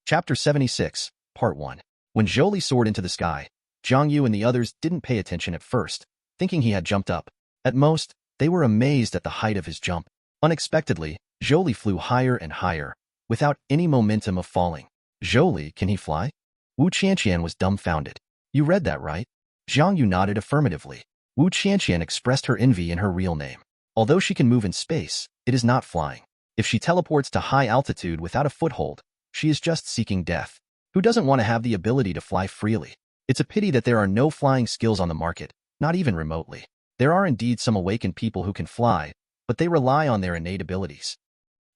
Chapter 76, Part 1. When Zhou Li soared into the sky, Zhang Yu and the others didn't pay attention at first, thinking he had jumped up. At most, they were amazed at the height of his jump. Unexpectedly, Zhou Li flew higher and higher, without any momentum of falling. Zhou Li, can he fly? Wu Qianqian was dumbfounded. You read that right? Zhang Yu nodded affirmatively. Wu Qianqian expressed her envy in her real name. Although she can move in space, it is not flying. If she teleports to high altitude without a foothold, she is just seeking death. Who doesn't want to have the ability to fly freely? It's a pity that there are no flying skills on the market, not even remotely. There are indeed some awakened people who can fly, but they rely on their innate abilities.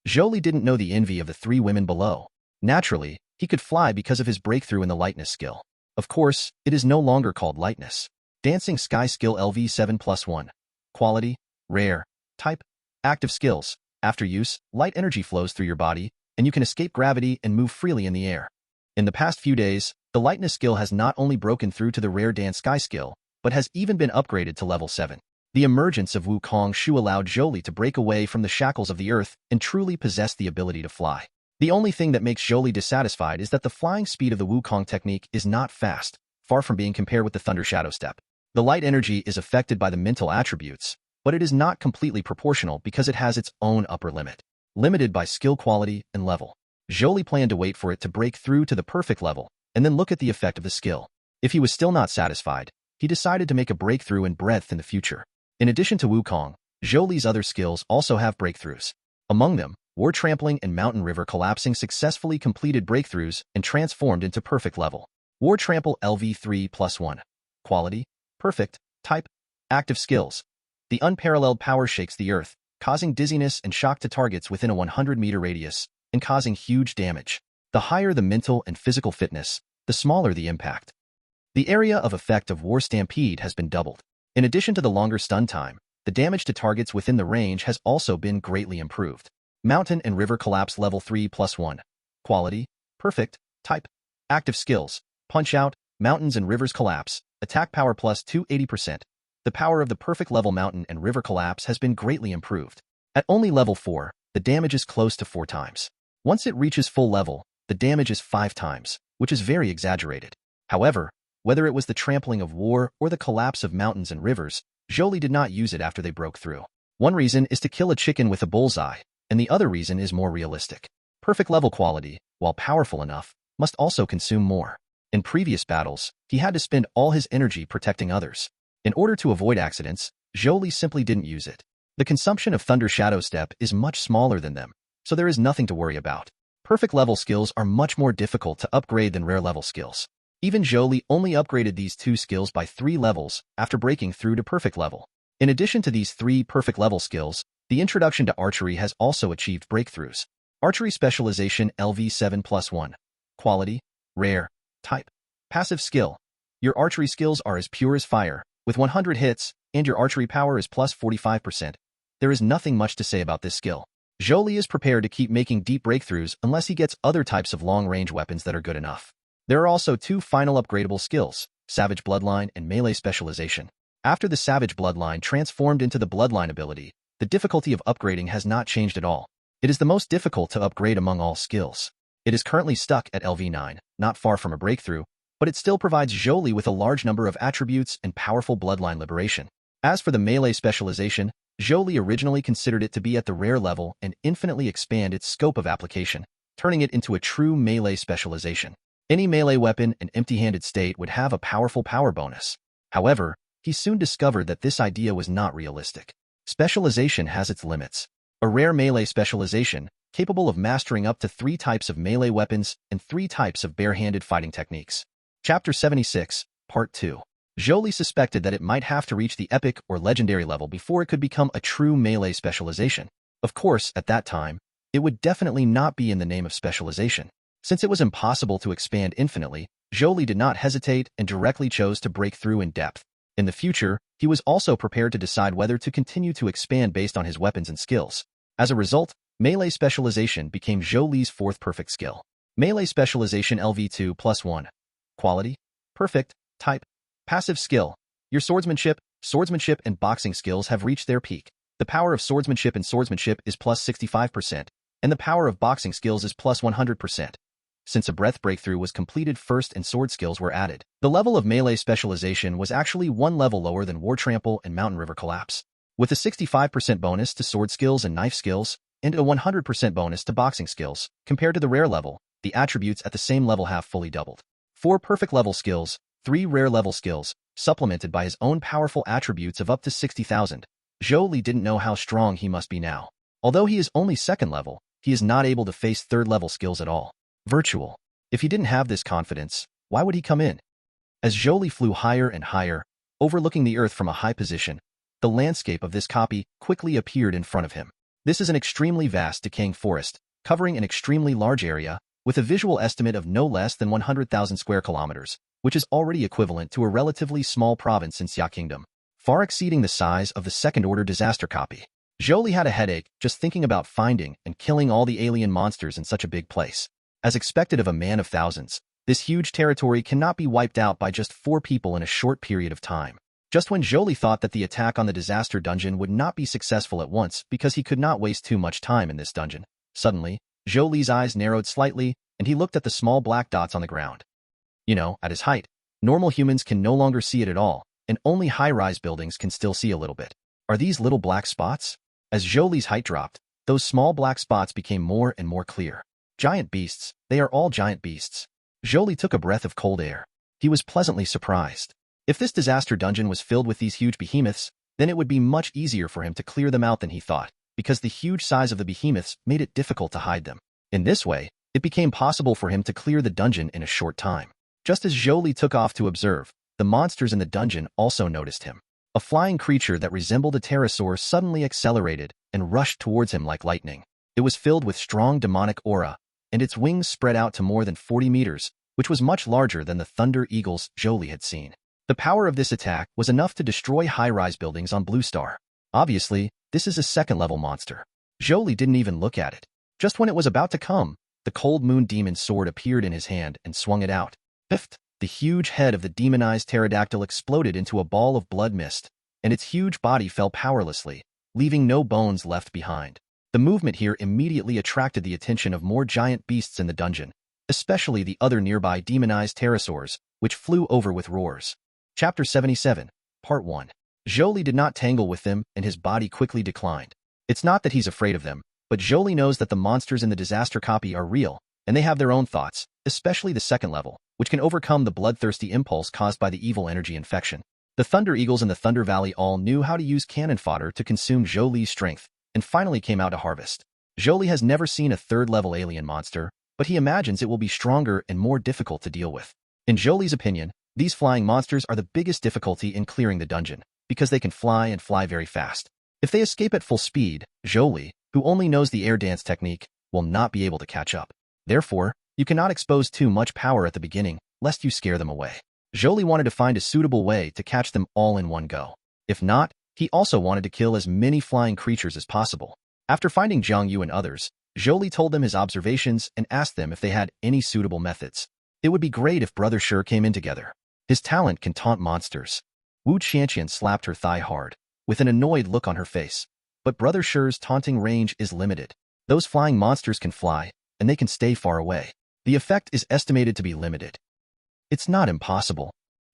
Zhou Li didn't know the envy of the three women below. Naturally, he could fly because of his breakthrough in the lightness skill. Of course, it is no longer called lightness. Dancing Sky Skill LV7+1. Quality, Rare. Type, Active Skills. After use, light energy flows through your body, and you can escape gravity and move freely in the air. In the past few days, the lightness skill has not only broken through to the rare Dance Sky skill, but has even been upgraded to level 7. The emergence of Wukong Shu allowed Zhou Li to break away from the shackles of the earth and truly possess the ability to fly. The only thing that makes Zhou Li dissatisfied is that the flying speed of the Wukong technique is not fast, far from being compared with the Thunder Shadow Step. The light energy is affected by the mental attributes, but it is not completely proportional because it has its own upper limit, limited by skill quality and level. Zhou Li planned to wait for it to break through to the perfect level, and then look at the effect of the skill. If he was still not satisfied, he decided to make a breakthrough in breadth in the future. In addition to Wukong, Zhou Li's other skills also have breakthroughs. Among them, War Trampling and Mountain River Collapsing successfully completed breakthroughs and transformed into perfect level. War Trample LV3+1. Quality, Perfect. Type, Active Skills. The unparalleled power shakes the earth, causing dizziness and shock to targets within a 100-meter radius, and causing huge damage. The higher the mental and physical fitness, the smaller the impact. The area of effect of War Stampede has been doubled. In addition to the longer stun time, the damage to targets within the range has also been greatly improved. Mountain and River Collapse Level 3+1. Quality, Perfect. Type, Active Skills. Punch Out, Mountains and Rivers Collapse. Attack Power plus 280%. The power of the perfect level Mountain and River Collapse has been greatly improved. At only level 4, the damage is close to 4 times. Once it reaches full level, the damage is 5 times, which is very exaggerated. However, whether it was the trampling of war or the collapse of mountains and rivers, Zhou Li did not use it after they broke through. One reason is to kill a chicken with a bullseye, and the other reason is more realistic. Perfect level quality, while powerful enough, must also consume more. In previous battles, he had to spend all his energy protecting others. In order to avoid accidents, Zhou Li simply didn't use it. The consumption of Thunder Shadow Step is much smaller than them, so there is nothing to worry about. Perfect level skills are much more difficult to upgrade than rare level skills. Even Zhou Li only upgraded these 2 skills by 3 levels after breaking through to perfect level. In addition to these 3 perfect level skills, the introduction to archery has also achieved breakthroughs. Archery Specialization LV7+1. Quality, Rare. Type, Passive Skill. Your archery skills are as pure as fire, with 100 hits, and your archery power is plus 45%. There is nothing much to say about this skill. Zhou Li is prepared to keep making deep breakthroughs unless he gets other types of long-range weapons that are good enough. There are also 2 final upgradable skills, Savage Bloodline and Melee Specialization. After the Savage Bloodline transformed into the Bloodline ability, the difficulty of upgrading has not changed at all. It is the most difficult to upgrade among all skills. It is currently stuck at LV9, not far from a breakthrough, but it still provides Zhou Li with a large number of attributes and powerful bloodline liberation. As for the Melee Specialization, Zhou Li originally considered it to be at the rare level and infinitely expand its scope of application, turning it into a true melee specialization. Any melee weapon in empty-handed state would have a powerful power bonus. However, he soon discovered that this idea was not realistic. Specialization has its limits. A rare melee specialization, capable of mastering up to 3 types of melee weapons and 3 types of bare-handed fighting techniques. Chapter 76, Part 2. Zhou Li suspected that it might have to reach the epic or legendary level before it could become a true melee specialization. Of course, at that time, it would definitely not be in the name of specialization. Since it was impossible to expand infinitely, Zhou Li did not hesitate and directly chose to break through in depth. In the future, he was also prepared to decide whether to continue to expand based on his weapons and skills. As a result, Melee Specialization became Zhou Li's 4th perfect skill. Melee Specialization LV2+1. Quality, Perfect. Type, Passive Skill. Your swordsmanship, and boxing skills have reached their peak. The power of swordsmanship and swordsmanship is plus 65%, and the power of boxing skills is plus 100%. since a breath breakthrough was completed first and sword skills were added. The level of melee specialization was actually one level lower than War Trample and Mountain River Collapse, with a 65% bonus to sword skills and knife skills, and a 100% bonus to boxing skills. Compared to the rare level, the attributes at the same level have fully doubled. 4 perfect level skills, 3 rare level skills, supplemented by his own powerful attributes of up to 60,000. Zhou Li didn't know how strong he must be now. Although he is only second level, he is not able to face third level skills at all. Virtual. If he didn't have this confidence, why would he come in? As Zhou Li flew higher and higher, overlooking the earth from a high position, the landscape of this copy quickly appeared in front of him. This is an extremely vast decaying forest, covering an extremely large area, with a visual estimate of no less than 100,000 square kilometers, which is already equivalent to a relatively small province in Xia Kingdom, far exceeding the size of the second-order disaster copy. Zhou Li had a headache just thinking about finding and killing all the alien monsters in such a big place. As expected of a man of thousands, this huge territory cannot be wiped out by just 4 people in a short period of time. Just when Zhou Li thought that the attack on the disaster dungeon would not be successful at once because he could not waste too much time in this dungeon, suddenly, Zhou Li's eyes narrowed slightly and he looked at the small black dots on the ground. At his height, normal humans can no longer see it at all, and only high-rise buildings can still see a little bit. Are these little black spots? As Zhou Li's height dropped, those small black spots became more and more clear. Giant beasts, they are all giant beasts. Zhou Li took a breath of cold air. He was pleasantly surprised. If this disaster dungeon was filled with these huge behemoths, then it would be much easier for him to clear them out than he thought, because the huge size of the behemoths made it difficult to hide them. In this way, it became possible for him to clear the dungeon in a short time. Just as Zhou Li took off to observe, the monsters in the dungeon also noticed him. A flying creature that resembled a pterosaur suddenly accelerated and rushed towards him like lightning. It was filled with strong demonic aura, and its wings spread out to more than 40 meters, which was much larger than the thunder eagles Zhou Li had seen. The power of this attack was enough to destroy high-rise buildings on Blue Star. Obviously, this is a second-level monster. Zhou Li didn't even look at it. Just when it was about to come, the Cold Moon Demon's sword appeared in his hand and swung it out. Piffed! The huge head of the demonized pterodactyl exploded into a ball of blood mist, and its huge body fell powerlessly, leaving no bones left behind. The movement here immediately attracted the attention of more giant beasts in the dungeon, especially the other nearby demonized pterosaurs, which flew over with roars. Chapter 77, Part 1. Zhou Li did not tangle with them, and his body quickly declined. It's not that he's afraid of them, but Zhou Li knows that the monsters in the disaster copy are real, and they have their own thoughts, especially the second level, which can overcome the bloodthirsty impulse caused by the evil energy infection. The Thunder Eagles in the Thunder Valley all knew how to use cannon fodder to consume Zhou Li's strength, and finally came out to harvest. Zhou Li has never seen a third-level alien monster, but he imagines it will be stronger and more difficult to deal with. In Zhou Li's opinion, these flying monsters are the biggest difficulty in clearing the dungeon, because they can fly and fly very fast. If they escape at full speed, Zhou Li, who only knows the air dance technique, will not be able to catch up. Therefore, you cannot expose too much power at the beginning, lest you scare them away. Zhou Li wanted to find a suitable way to catch them all in one go. If not, he also wanted to kill as many flying creatures as possible. After finding Jiang Yu and others, Zhou Li told them his observations and asked them if they had any suitable methods. It would be great if Brother Shi came in together. His talent can taunt monsters. Wu Qianqian slapped her thigh hard, with an annoyed look on her face. But Brother Shi's taunting range is limited. Those flying monsters can fly, and they can stay far away. The effect is estimated to be limited. It's not impossible.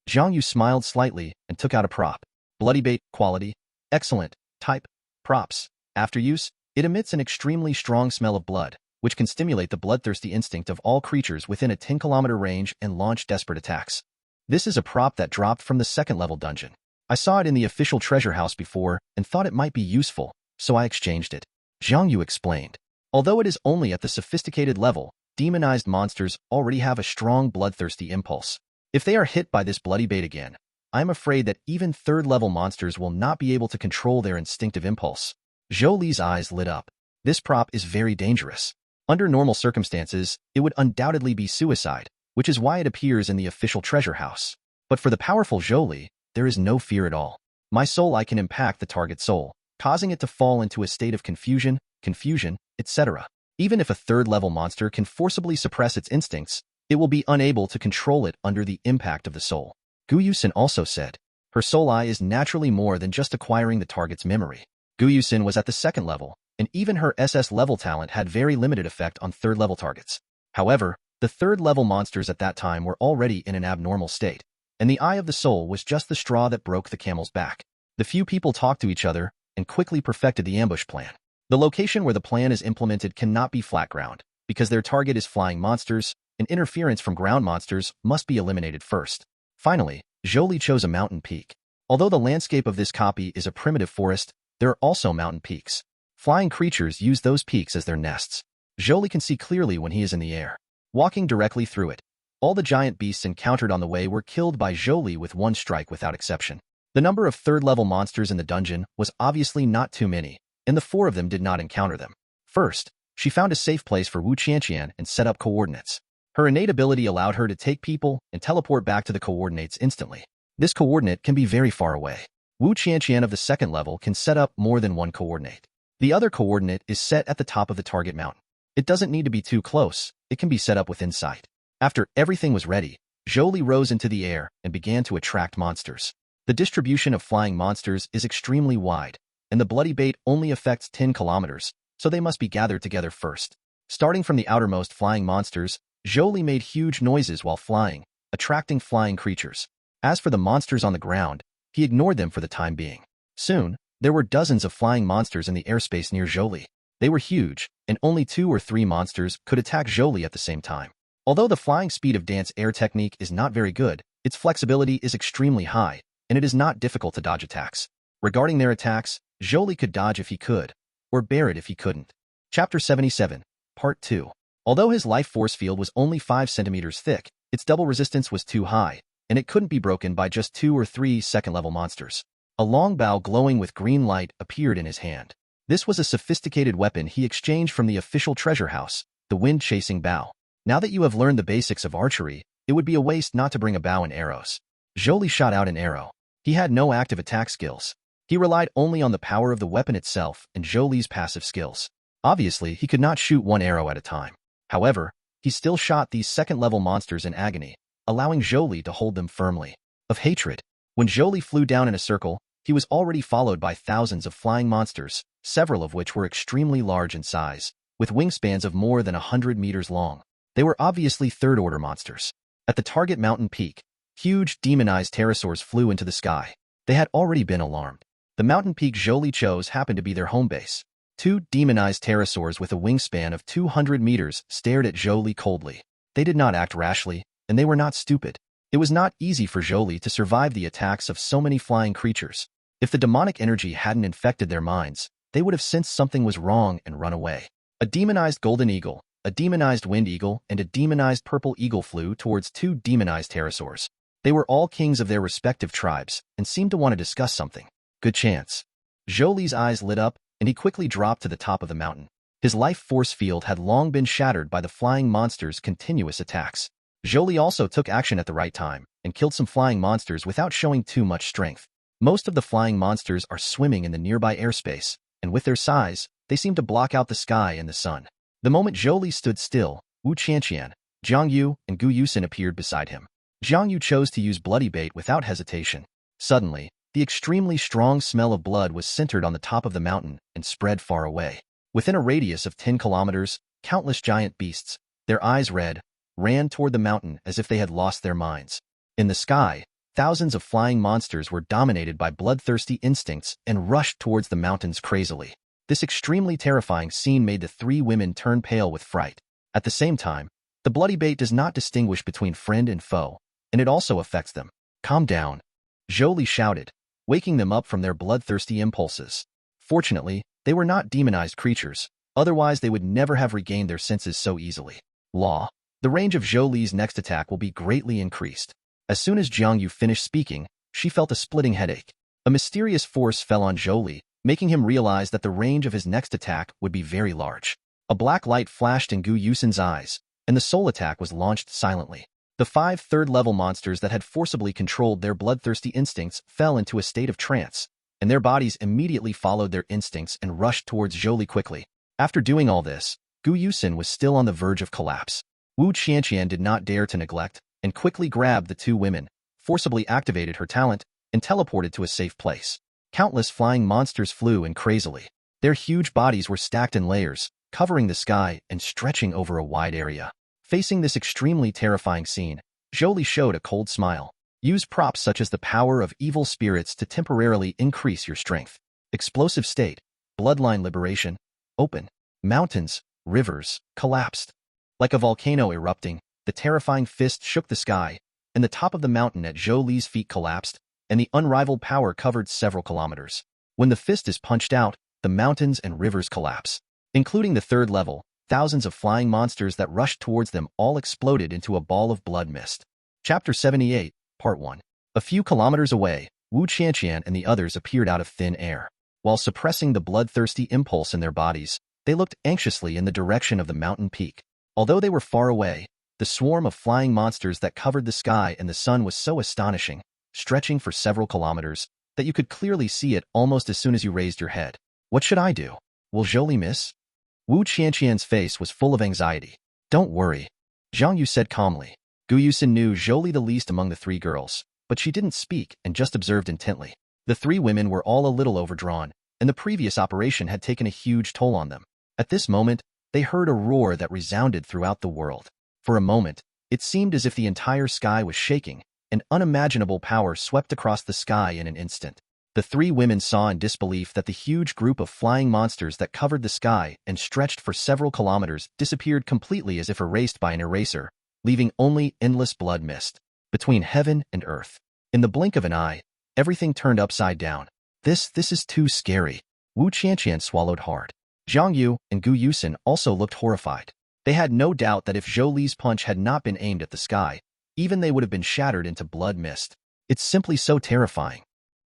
Jiang Yu smiled slightly and took out a prop. Bloody bait, quality, excellent, type, props. After use, it emits an extremely strong smell of blood, which can stimulate the bloodthirsty instinct of all creatures within a 10-kilometer range and launch desperate attacks. This is a prop that dropped from the second-level dungeon. I saw it in the official treasure house before and thought it might be useful, so I exchanged it. Jiang Yu explained. Although it is only at the sophisticated level, demonized monsters already have a strong bloodthirsty impulse. If they are hit by this bloody bait again, I am afraid that even third-level monsters will not be able to control their instinctive impulse. Zhou Li's eyes lit up. This prop is very dangerous. Under normal circumstances, it would undoubtedly be suicide, which is why it appears in the official treasure house. But for the powerful Zhou Li, there is no fear at all. My soul I can impact the target soul, causing it to fall into a state of confusion, etc. Even if a third-level monster can forcibly suppress its instincts, it will be unable to control it under the impact of the soul. Gu Yusin also said, her soul eye is naturally more than just acquiring the target's memory. Gu Yusin was at the second level, and even her SS level talent had very limited effect on third-level targets. However, The third-level monsters at that time were already in an abnormal state, and the Eye of the Soul was just the straw that broke the camel's back. The few people talked to each other and quickly perfected the ambush plan. The location where the plan is implemented cannot be flat ground, because their target is flying monsters, and interference from ground monsters must be eliminated first. Finally, Zhou Li chose a mountain peak. Although the landscape of this copy is a primitive forest, there are also mountain peaks. Flying creatures use those peaks as their nests. Zhou Li can see clearly when he is in the air, walking directly through it. All the giant beasts encountered on the way were killed by Zhou Li with one strike without exception. The number of third-level monsters in the dungeon was obviously not too many, and the four of them did not encounter them. First, she found a safe place for Wu Qianqian and set up coordinates. Her innate ability allowed her to take people and teleport back to the coordinates instantly. This coordinate can be very far away. Wu Qianqian of the second level can set up more than one coordinate. The other coordinate is set at the top of the target mountain. It doesn't need to be too close, it can be set up within sight. After everything was ready, Zhou Li rose into the air and began to attract monsters. The distribution of flying monsters is extremely wide, and the bloody bait only affects 10 kilometers, so they must be gathered together first. Starting from the outermost flying monsters, Zhou Li made huge noises while flying, attracting flying creatures. As for the monsters on the ground, he ignored them for the time being. Soon, there were dozens of flying monsters in the airspace near Zhou Li. They were huge, and only 2 or 3 monsters could attack Zhou Li at the same time. Although the flying speed of Dance Air technique is not very good, its flexibility is extremely high, and it is not difficult to dodge attacks. Regarding their attacks, Zhou Li could dodge if he could, or bear it if he couldn't. Chapter 77, Part 2. Although his life force field was only 5 centimeters thick, its double resistance was too high, and it couldn't be broken by just 2 or 3 second-level monsters. A long bow glowing with green light appeared in his hand. This was a sophisticated weapon he exchanged from the official treasure house, the wind-chasing bow. Now that you have learned the basics of archery, it would be a waste not to bring a bow and arrows. Zhou Li shot out an arrow. He had no active attack skills. He relied only on the power of the weapon itself and Zhou Li's passive skills. Obviously, he could not shoot one arrow at a time. However, he still shot these second-level monsters in agony, allowing Zhou Li to hold them firmly. Of hatred, when Zhou Li flew down in a circle, he was already followed by thousands of flying monsters, several of which were extremely large in size, with wingspans of more than 100 meters long. They were obviously third-order monsters. At the target mountain peak, huge demonized pterosaurs flew into the sky. They had already been alarmed. The mountain peak Zhou Li chose happened to be their home base. 2 demonized pterosaurs with a wingspan of 200 meters stared at Zhou Li coldly. They did not act rashly, and they were not stupid. It was not easy for Zhou Li to survive the attacks of so many flying creatures. If the demonic energy hadn't infected their minds, they would have sensed something was wrong and run away. A demonized golden eagle, a demonized wind eagle, and a demonized purple eagle flew towards 2 demonized pterosaurs. They were all kings of their respective tribes and seemed to want to discuss something. Good chance. Zhou Li's eyes lit up, and he quickly dropped to the top of the mountain. His life force field had long been shattered by the flying monsters' continuous attacks. Zhou Li also took action at the right time and killed some flying monsters without showing too much strength. Most of the flying monsters are swimming in the nearby airspace, and with their size, they seem to block out the sky and the sun. The moment Zhou Li stood still, Wu Qianqian, Jiang Yu, and Gu Yusin appeared beside him. Jiang Yu chose to use bloody bait without hesitation. Suddenly, the extremely strong smell of blood was centered on the top of the mountain and spread far away. Within a radius of 10 kilometers, countless giant beasts, their eyes red, ran toward the mountain as if they had lost their minds. In the sky, thousands of flying monsters were dominated by bloodthirsty instincts and rushed towards the mountains crazily. This extremely terrifying scene made the 3 women turn pale with fright. At the same time, the bloody bait does not distinguish between friend and foe, and it also affects them. Calm down, Zhou Li shouted, waking them up from their bloodthirsty impulses. Fortunately, they were not demonized creatures, otherwise they would never have regained their senses so easily. Law. The range of Zhou Li's next attack will be greatly increased. As soon as Jiang Yu finished speaking, she felt a splitting headache. A mysterious force fell on Zhou Li, making him realize that the range of his next attack would be very large. A black light flashed in Gu Yusin's eyes, and the soul attack was launched silently. The 5 third-level monsters that had forcibly controlled their bloodthirsty instincts fell into a state of trance, and their bodies immediately followed their instincts and rushed towards Zhou Li quickly. After doing all this, Gu Yusin was still on the verge of collapse. Wu Qianqian did not dare to neglect, and quickly grabbed the 2 women, forcibly activated her talent, and teleported to a safe place. Countless flying monsters flew in crazily. Their huge bodies were stacked in layers, covering the sky and stretching over a wide area. Facing this extremely terrifying scene, Zhou Li showed a cold smile. Use props such as the power of evil spirits to temporarily increase your strength. Explosive state, bloodline liberation, open. Mountains, rivers, collapsed. Like a volcano erupting, the terrifying fist shook the sky, and the top of the mountain at Zhou Li's feet collapsed, and the unrivaled power covered several kilometers. When the fist is punched out, the mountains and rivers collapse. Including the third level, thousands of flying monsters that rushed towards them all exploded into a ball of blood mist. Chapter 78, Part 1. A few kilometers away, Wu Qianqian and the others appeared out of thin air. While suppressing the bloodthirsty impulse in their bodies, they looked anxiously in the direction of the mountain peak. Although they were far away, the swarm of flying monsters that covered the sky and the sun was so astonishing, stretching for several kilometers, that you could clearly see it almost as soon as you raised your head. What should I do? Will Zhou Li miss? Wu Qianqian's face was full of anxiety. Don't worry, Zhang Yu said calmly. Gu Yusin knew Zhou Li the least among the three girls, but she didn't speak and just observed intently. The three women were all a little overdrawn, and the previous operation had taken a huge toll on them. At this moment, they heard a roar that resounded throughout the world. For a moment, it seemed as if the entire sky was shaking, and unimaginable power swept across the sky in an instant. The three women saw in disbelief that the huge group of flying monsters that covered the sky and stretched for several kilometers disappeared completely as if erased by an eraser, leaving only endless blood mist. Between heaven and earth. In the blink of an eye, everything turned upside down. This is too scary. Wu Qianqian swallowed hard. Zhang Yu and Gu Yusin also looked horrified. They had no doubt that if Zhou Li's punch had not been aimed at the sky, even they would have been shattered into blood mist. It's simply so terrifying.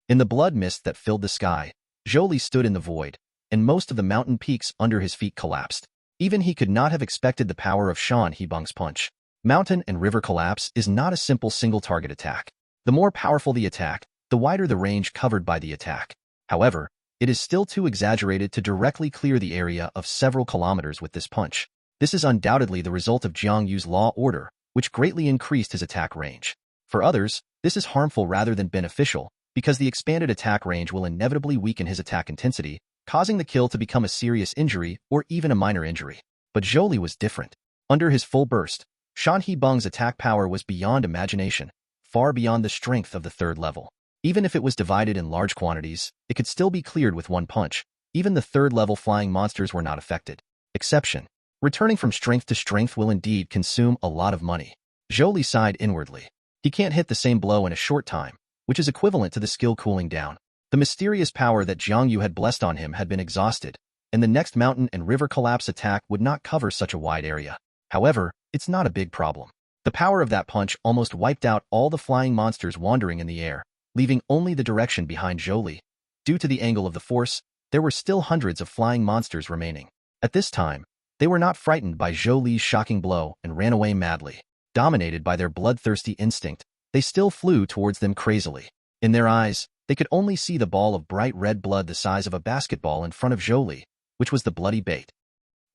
In the blood mist that filled the sky, Zhou Li stood in the void, and most of the mountain peaks under his feet collapsed. Even he could not have expected the power of Shan Hebung's punch. Mountain and river collapse is not a simple single-target attack. The more powerful the attack, the wider the range covered by the attack. However, it is still too exaggerated to directly clear the area of several kilometers with this punch. This is undoubtedly the result of Jiang Yu's law order, which greatly increased his attack range. For others, this is harmful rather than beneficial, because the expanded attack range will inevitably weaken his attack intensity, causing the kill to become a serious injury or even a minor injury. But Zhou Li was different. Under his full burst, Shan Hebung's attack power was beyond imagination, far beyond the strength of the third level. Even if it was divided in large quantities, it could still be cleared with one punch. Even the third-level flying monsters were not affected. Exception. Returning from strength to strength will indeed consume a lot of money. Zhou Li sighed inwardly. He can't hit the same blow in a short time, which is equivalent to the skill cooling down. The mysterious power that Jiang Yu had blessed on him had been exhausted, and the next mountain and river collapse attack would not cover such a wide area. However, it's not a big problem. The power of that punch almost wiped out all the flying monsters wandering in the air, leaving only the direction behind Zhou Li. Due to the angle of the force, there were still hundreds of flying monsters remaining. At this time, they were not frightened by Zhou Li's shocking blow and ran away madly. Dominated by their bloodthirsty instinct, they still flew towards them crazily. In their eyes, they could only see the ball of bright red blood the size of a basketball in front of Zhou Li, which was the bloody bait.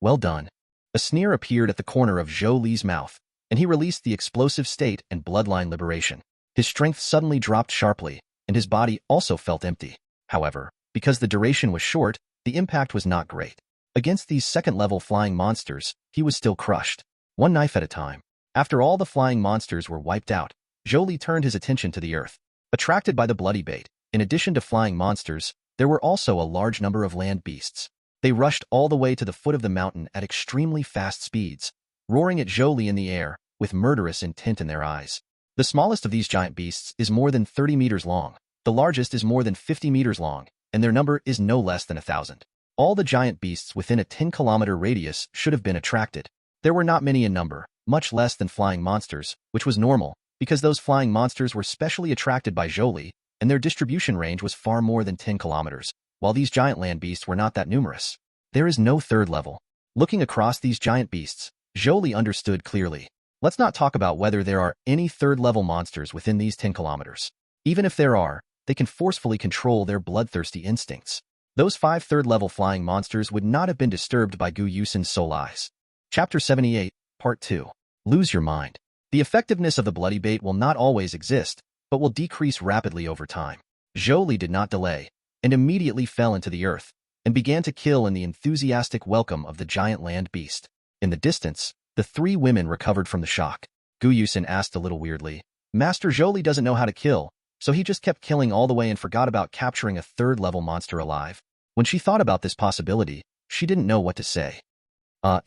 Well done. A sneer appeared at the corner of Zhou Li's mouth, and he released the explosive state and bloodline liberation. His strength suddenly dropped sharply, and his body also felt empty. However, because the duration was short, the impact was not great. Against these second-level flying monsters, he was still crushed. One knife at a time. After all the flying monsters were wiped out, Zhou Li turned his attention to the earth. Attracted by the bloody bait, in addition to flying monsters, there were also a large number of land beasts. They rushed all the way to the foot of the mountain at extremely fast speeds, roaring at Zhou Li in the air, with murderous intent in their eyes. The smallest of these giant beasts is more than 30 meters long, the largest is more than 50 meters long, and their number is no less than 1,000. All the giant beasts within a 10-kilometer radius should have been attracted. There were not many in number, much less than flying monsters, which was normal, because those flying monsters were specially attracted by Zhou Li, and their distribution range was far more than 10 kilometers, while these giant land beasts were not that numerous. There is no third level. Looking across these giant beasts, Zhou Li understood clearly. Let's not talk about whether there are any third-level monsters within these 10 kilometers. Even if there are, they can forcefully control their bloodthirsty instincts. Those 5 third-level flying monsters would not have been disturbed by Gu Yusin's soul eyes. Chapter 78, Part 2. Lose your mind. The effectiveness of the bloody bait will not always exist, but will decrease rapidly over time. Zhou Li did not delay, and immediately fell into the earth, and began to kill in the enthusiastic welcome of the giant land beast. In the distance, The three women recovered from the shock. Gu Yusin asked a little weirdly. Master Zhou Li doesn't know how to kill, so he just kept killing all the way and forgot about capturing a third-level monster alive. When she thought about this possibility, she didn't know what to say.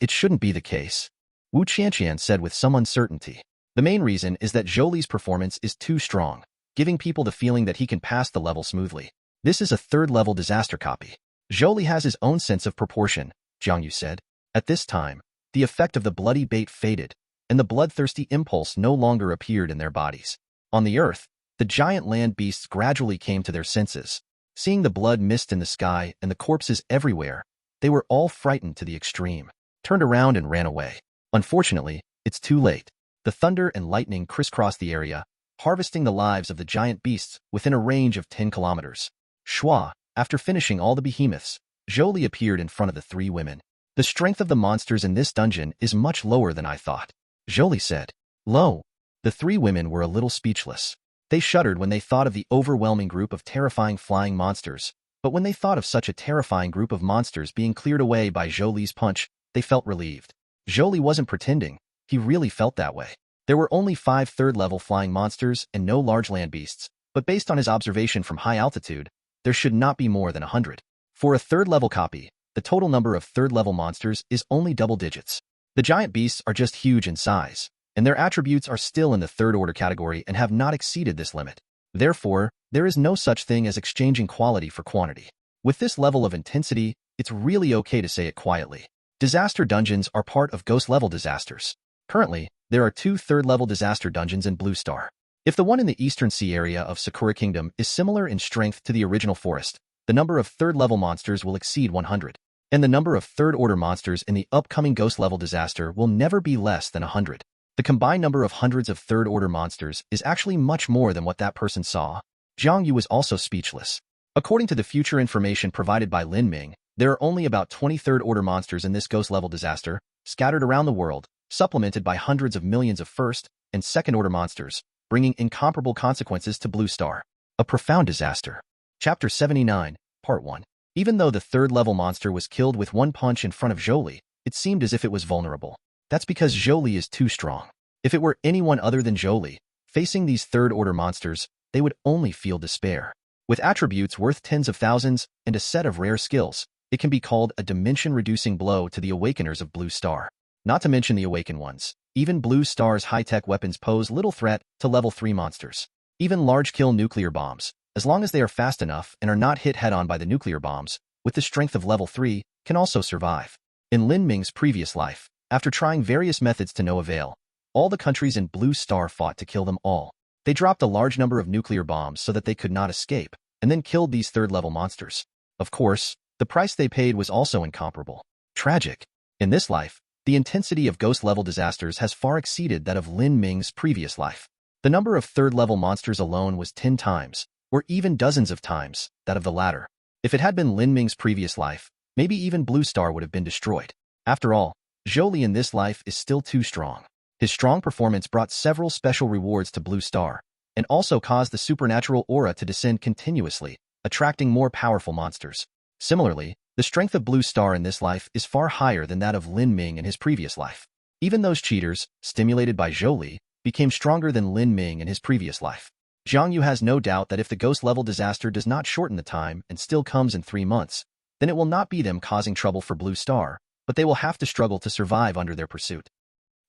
It shouldn't be the case, Wu Qianqian said with some uncertainty. The main reason is that Zhou Li's performance is too strong, giving people the feeling that he can pass the level smoothly. This is a third-level disaster copy. Zhou Li has his own sense of proportion, Jiang Yu said. At this time, the effect of the bloody bait faded, and the bloodthirsty impulse no longer appeared in their bodies. On the earth, the giant land beasts gradually came to their senses. Seeing the blood mist in the sky and the corpses everywhere, they were all frightened to the extreme, turned around and ran away. Unfortunately, it's too late. The thunder and lightning crisscrossed the area, harvesting the lives of the giant beasts within a range of 10 kilometers. Shua, after finishing all the behemoths, Zhou Li appeared in front of the three women. The strength of the monsters in this dungeon is much lower than I thought, Zhou Li said. Lo! The three women were a little speechless. They shuddered when they thought of the overwhelming group of terrifying flying monsters, but when they thought of such a terrifying group of monsters being cleared away by Zhou Li's punch, they felt relieved. Zhou Li wasn't pretending, he really felt that way. There were only 5 third-level flying monsters and no large land beasts, but based on his observation from high altitude, there should not be more than 100. For a third-level copy, the total number of third-level monsters is only double digits. The giant beasts are just huge in size, and their attributes are still in the third-order category and have not exceeded this limit. Therefore, there is no such thing as exchanging quality for quantity. With this level of intensity, it's really okay to say it quietly. Disaster dungeons are part of ghost-level disasters. Currently, there are 2 third-level disaster dungeons in Blue Star. If the one in the Eastern Sea area of Sakura Kingdom is similar in strength to the original forest, the number of third-level monsters will exceed 100. And the number of third-order monsters in the upcoming ghost-level disaster will never be less than 100. The combined number of hundreds of third-order monsters is actually much more than what that person saw. Jiang Yu was also speechless. According to the future information provided by Lin Ming, there are only about 20 third-order monsters in this ghost-level disaster, scattered around the world, supplemented by hundreds of millions of first- and second-order monsters, bringing incomparable consequences to Blue Star. A profound disaster. Chapter 79, Part 1. Even though the third-level monster was killed with one punch in front of Zhou Li, it seemed as if it was vulnerable. That's because Zhou Li is too strong. If it were anyone other than Zhou Li, facing these third-order monsters, they would only feel despair. With attributes worth tens of thousands and a set of rare skills, it can be called a dimension-reducing blow to the Awakeners of Blue Star. Not to mention the Awakened ones. Even Blue Star's high-tech weapons pose little threat to level 3 monsters. Even large-kill nuclear bombs, as long as they are fast enough and are not hit head-on by the nuclear bombs, with the strength of level 3, can also survive. In Lin Ming's previous life, after trying various methods to no avail, all the countries in Blue Star fought to kill them all. They dropped a large number of nuclear bombs so that they could not escape, and then killed these third-level monsters. Of course, the price they paid was also incomparable. Tragic. In this life, the intensity of ghost-level disasters has far exceeded that of Lin Ming's previous life. The number of third-level monsters alone was 10 times, or even dozens of times, that of the latter. If it had been Lin Ming's previous life, maybe even Blue Star would have been destroyed. After all, Zhou Li in this life is still too strong. His strong performance brought several special rewards to Blue Star, and also caused the supernatural aura to descend continuously, attracting more powerful monsters. Similarly, the strength of Blue Star in this life is far higher than that of Lin Ming in his previous life. Even those cheaters, stimulated by Zhou Li, became stronger than Lin Ming in his previous life. Jiang Yu has no doubt that if the ghost-level disaster does not shorten the time and still comes in 3 months, then it will not be them causing trouble for Blue Star, but they will have to struggle to survive under their pursuit.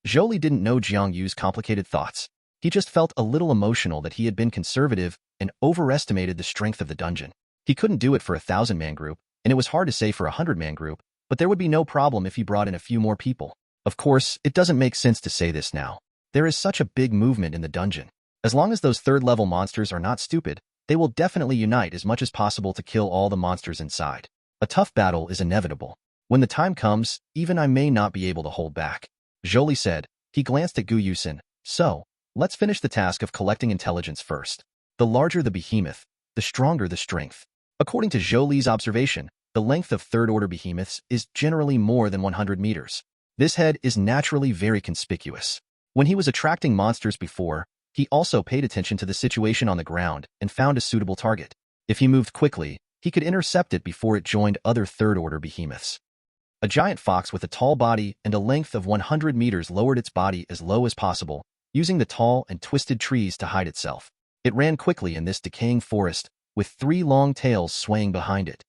Zhou Li didn't know Jiang Yu's complicated thoughts. He just felt a little emotional that he had been conservative and overestimated the strength of the dungeon. He couldn't do it for a 1,000-man group, and it was hard to say for a 100-man group, but there would be no problem if he brought in a few more people. Of course, it doesn't make sense to say this now. There is such a big movement in the dungeon. As long as those third-level monsters are not stupid, they will definitely unite as much as possible to kill all the monsters inside. A tough battle is inevitable. When the time comes, even I may not be able to hold back. Zhou Li said. He glanced at Gu Yusin. So, let's finish the task of collecting intelligence first. The larger the behemoth, the stronger the strength. According to Zhou Li's observation, the length of third-order behemoths is generally more than 100 meters. This head is naturally very conspicuous. When he was attracting monsters before, he also paid attention to the situation on the ground and found a suitable target. If he moved quickly, he could intercept it before it joined other third-order behemoths. A giant fox with a tall body and a length of 100 meters lowered its body as low as possible, using the tall and twisted trees to hide itself. It ran quickly in this decaying forest, with 3 long tails swaying behind it.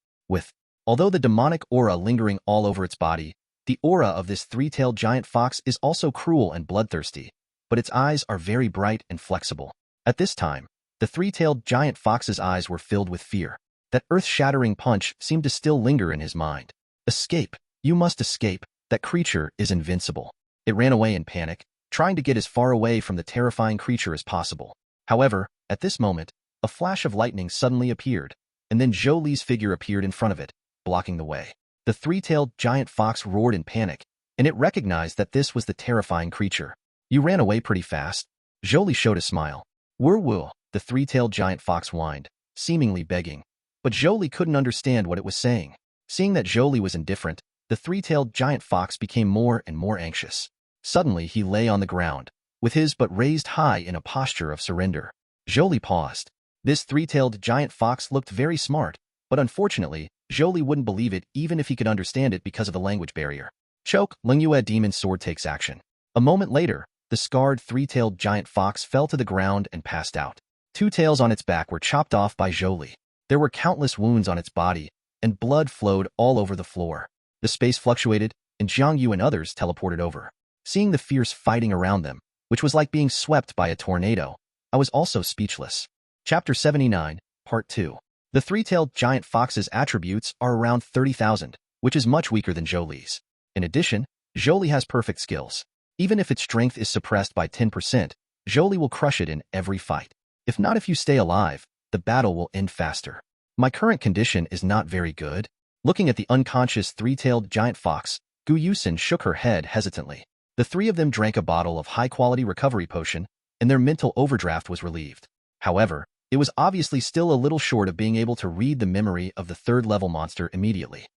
Although the demonic aura lingering all over its body, the aura of this 3-tailed giant fox is also cruel and bloodthirsty, but its eyes are very bright and flexible. At this time, the 3-tailed giant fox's eyes were filled with fear. That earth-shattering punch seemed to still linger in his mind. Escape! You must escape! That creature is invincible. It ran away in panic, trying to get as far away from the terrifying creature as possible. However, at this moment, a flash of lightning suddenly appeared, and then Zhou Li's figure appeared in front of it, blocking the way. The 3-tailed giant fox roared in panic, and it recognized that this was the terrifying creature. You ran away pretty fast. Zhou Li showed a smile. Woo, the 3-tailed giant fox whined, seemingly begging. But Zhou Li couldn't understand what it was saying. Seeing that Zhou Li was indifferent, the 3-tailed giant fox became more and more anxious. Suddenly, he lay on the ground, with his butt raised high in a posture of surrender. Zhou Li paused. This 3-tailed giant fox looked very smart, but unfortunately, Zhou Li wouldn't believe it even if he could understand it because of the language barrier. Choke, Lingyue Demon's sword takes action. A moment later, the scarred 3-tailed giant fox fell to the ground and passed out. 2 tails on its back were chopped off by Zhou Li. There were countless wounds on its body, and blood flowed all over the floor. The space fluctuated, and Jiang Yu and others teleported over. Seeing the fierce fighting around them, which was like being swept by a tornado, I was also speechless. Chapter 79, Part 2. The 3-tailed giant fox's attributes are around 30,000, which is much weaker than Zhou Li's. In addition, Zhou Li has perfect skills. Even if its strength is suppressed by 10%, Zhou Li will crush it in every fight. If you stay alive, the battle will end faster. My current condition is not very good. Looking at the unconscious 3-tailed giant fox, Gu Yusin shook her head hesitantly. The 3 of them drank a bottle of high-quality recovery potion, and their mental overdraft was relieved. However, it was obviously still a little short of being able to read the memory of the 3rd-level monster immediately.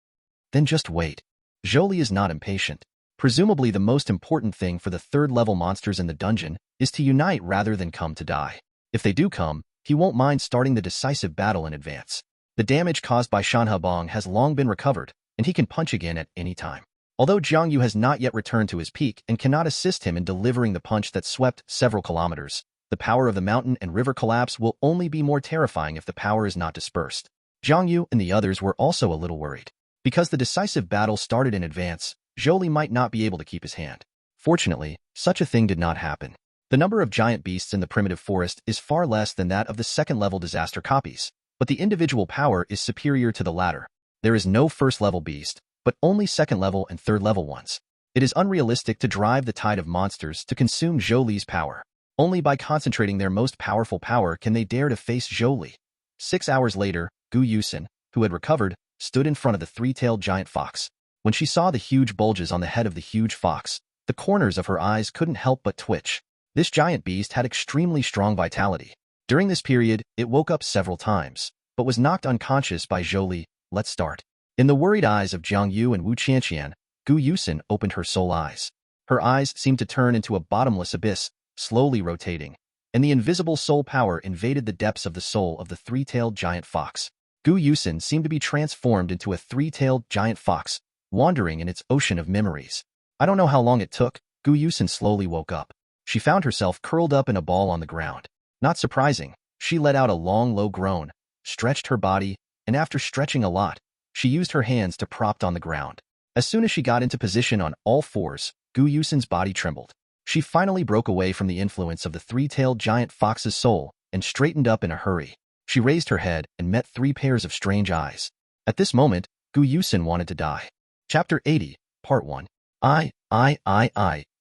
Then just wait. Zhou Li is not impatient. Presumably the most important thing for the 3rd-level monsters in the dungeon is to unite rather than come to die. If they do come, he won't mind starting the decisive battle in advance. The damage caused by Shanhe Bong has long been recovered, and he can punch again at any time. Although Jiang Yu has not yet returned to his peak and cannot assist him in delivering the punch that swept several kilometers, the power of the mountain and river collapse will only be more terrifying if the power is not dispersed. Jiang Yu and the others were also a little worried. Because the decisive battle started in advance, Zhou Li might not be able to keep his hand. Fortunately, such a thing did not happen. The number of giant beasts in the primitive forest is far less than that of the 2nd-level disaster copies, but the individual power is superior to the latter. There is no 1st-level beast, but only 2nd-level and 3rd-level ones. It is unrealistic to drive the tide of monsters to consume Zhou Li's power. Only by concentrating their most powerful power can they dare to face Zhou Li. 6 hours later, Gu Yusin, who had recovered, stood in front of the 3-tailed giant fox. When she saw the huge bulges on the head of the huge fox, the corners of her eyes couldn't help but twitch. This giant beast had extremely strong vitality. During this period, it woke up several times, but was knocked unconscious by Zhou Li. Let's start. In the worried eyes of Jiang Yu and Wu Qianqian, Gu Yusin opened her soul eyes. Her eyes seemed to turn into a bottomless abyss, slowly rotating, and the invisible soul power invaded the depths of the soul of the 3-tailed giant fox. Gu Yusin seemed to be transformed into a 3-tailed giant fox, wandering in its ocean of memories. I don't know how long it took. Gu Yusin slowly woke up. She found herself curled up in a ball on the ground. Not surprising, she let out a long, low groan, stretched her body, and after stretching a lot, she used her hands to prop on the ground. As soon as she got into position on all fours, Gu Yusin's body trembled. She finally broke away from the influence of the 3-tailed giant fox's soul and straightened up in a hurry. She raised her head and met 3 pairs of strange eyes. At this moment, Gu Yusin wanted to die. Chapter 80, Part 1.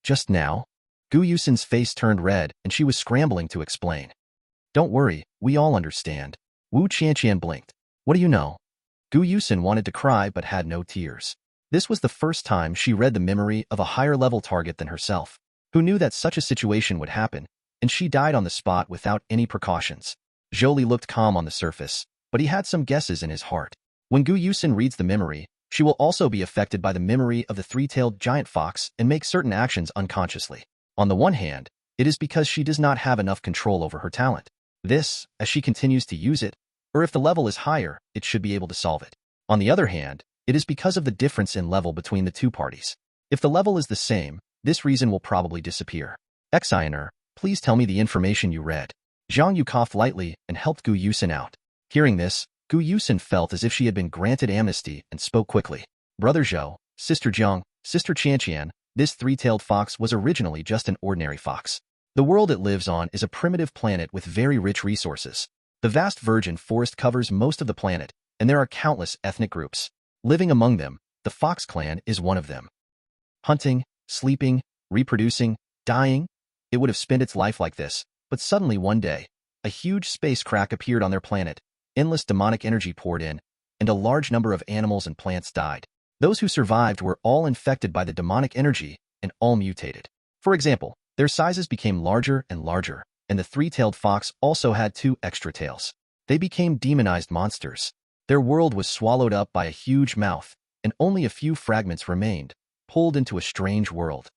Just now? Gu Yusin's face turned red and she was scrambling to explain. Don't worry, we all understand. Wu Qianqian blinked. What do you know? Gu Yusin wanted to cry but had no tears. This was the first time she read the memory of a higher-level target than herself, who knew that such a situation would happen, and she died on the spot without any precautions. Zhou Li looked calm on the surface, but he had some guesses in his heart. When Gu Yusin reads the memory, she will also be affected by the memory of the 3-tailed giant fox and make certain actions unconsciously. On the one hand, it is because she does not have enough control over her talent. This, as she continues to use it, or if the level is higher, it should be able to solve it. On the other hand, It is because of the difference in level between the two parties. If the level is the same, this reason will probably disappear. Exiner, please tell me the information you read. Zhang Yu coughed lightly and helped Gu Yusin out. Hearing this, Gu Yusin felt as if she had been granted amnesty and spoke quickly. Brother Zhou, Sister Jiang, Sister Qianqian, this three-tailed fox was originally just an ordinary fox. The world it lives on is a primitive planet with very rich resources. The vast virgin forest covers most of the planet, and there are countless ethnic groups. Living among them, the Fox clan is one of them. Hunting, sleeping, reproducing, dying, it would have spent its life like this, but suddenly one day, a huge space crack appeared on their planet, endless demonic energy poured in, and a large number of animals and plants died. Those who survived were all infected by the demonic energy and all mutated. For example, their sizes became larger and larger, and the three-tailed fox also had 2 extra tails. They became demonized monsters. Their world was swallowed up by a huge mouth, and only a few fragments remained, pulled into a strange world.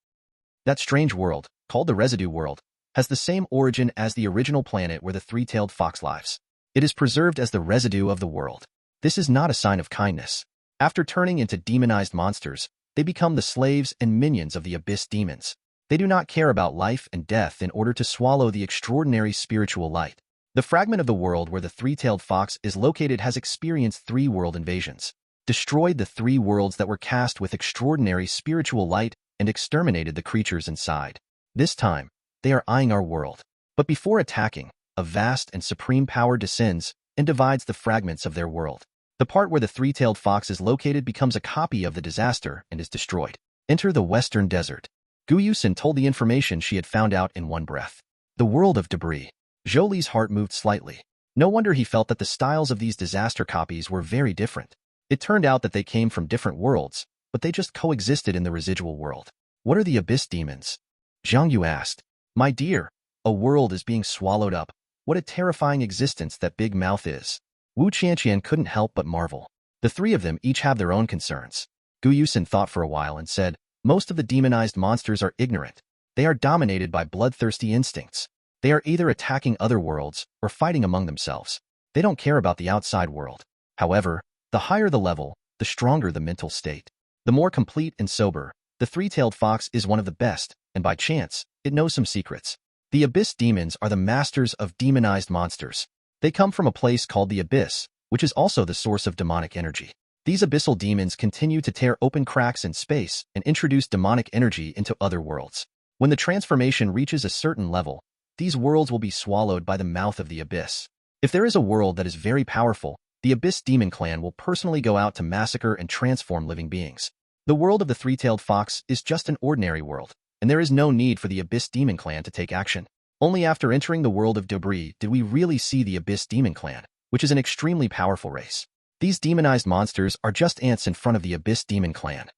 That strange world, called the residue world, has the same origin as the original planet where the three-tailed fox lives. It is preserved as the residue of the world. This is not a sign of kindness. After turning into demonized monsters, they become the slaves and minions of the abyss demons. They do not care about life and death in order to swallow the extraordinary spiritual light. The fragment of the world where the three-tailed fox is located has experienced 3 world invasions, destroyed the 3 worlds that were cast with extraordinary spiritual light, and exterminated the creatures inside. This time, they are eyeing our world. But before attacking, a vast and supreme power descends and divides the fragments of their world. The part where the three-tailed fox is located becomes a copy of the disaster and is destroyed. Enter the Western Desert. Gu Yusin told the information she had found out in one breath. The world of debris. Zhou Li's heart moved slightly. No wonder he felt that the styles of these disaster copies were very different. It turned out that they came from different worlds, but they just coexisted in the residual world. What are the abyss demons? Zhang Yu asked. My dear, a world is being swallowed up. What a terrifying existence that big mouth is. Wu Qianqian couldn't help but marvel. The 3 of them each have their own concerns. Gu Yusin thought for a while and said, most of the demonized monsters are ignorant. They are dominated by bloodthirsty instincts. They are either attacking other worlds or fighting among themselves. They don't care about the outside world. However, the higher the level, the stronger the mental state. The more complete and sober, the three-tailed fox is one of the best, and by chance, it knows some secrets. The abyss demons are the masters of demonized monsters. They come from a place called the abyss, which is also the source of demonic energy. These abyssal demons continue to tear open cracks in space and introduce demonic energy into other worlds. When the transformation reaches a certain level, these worlds will be swallowed by the mouth of the abyss. If there is a world that is very powerful, the Abyss Demon Clan will personally go out to massacre and transform living beings. The world of the three-tailed fox is just an ordinary world, and there is no need for the Abyss Demon Clan to take action. Only after entering the world of debris did we really see the Abyss Demon Clan, which is an extremely powerful race. These demonized monsters are just ants in front of the Abyss Demon Clan.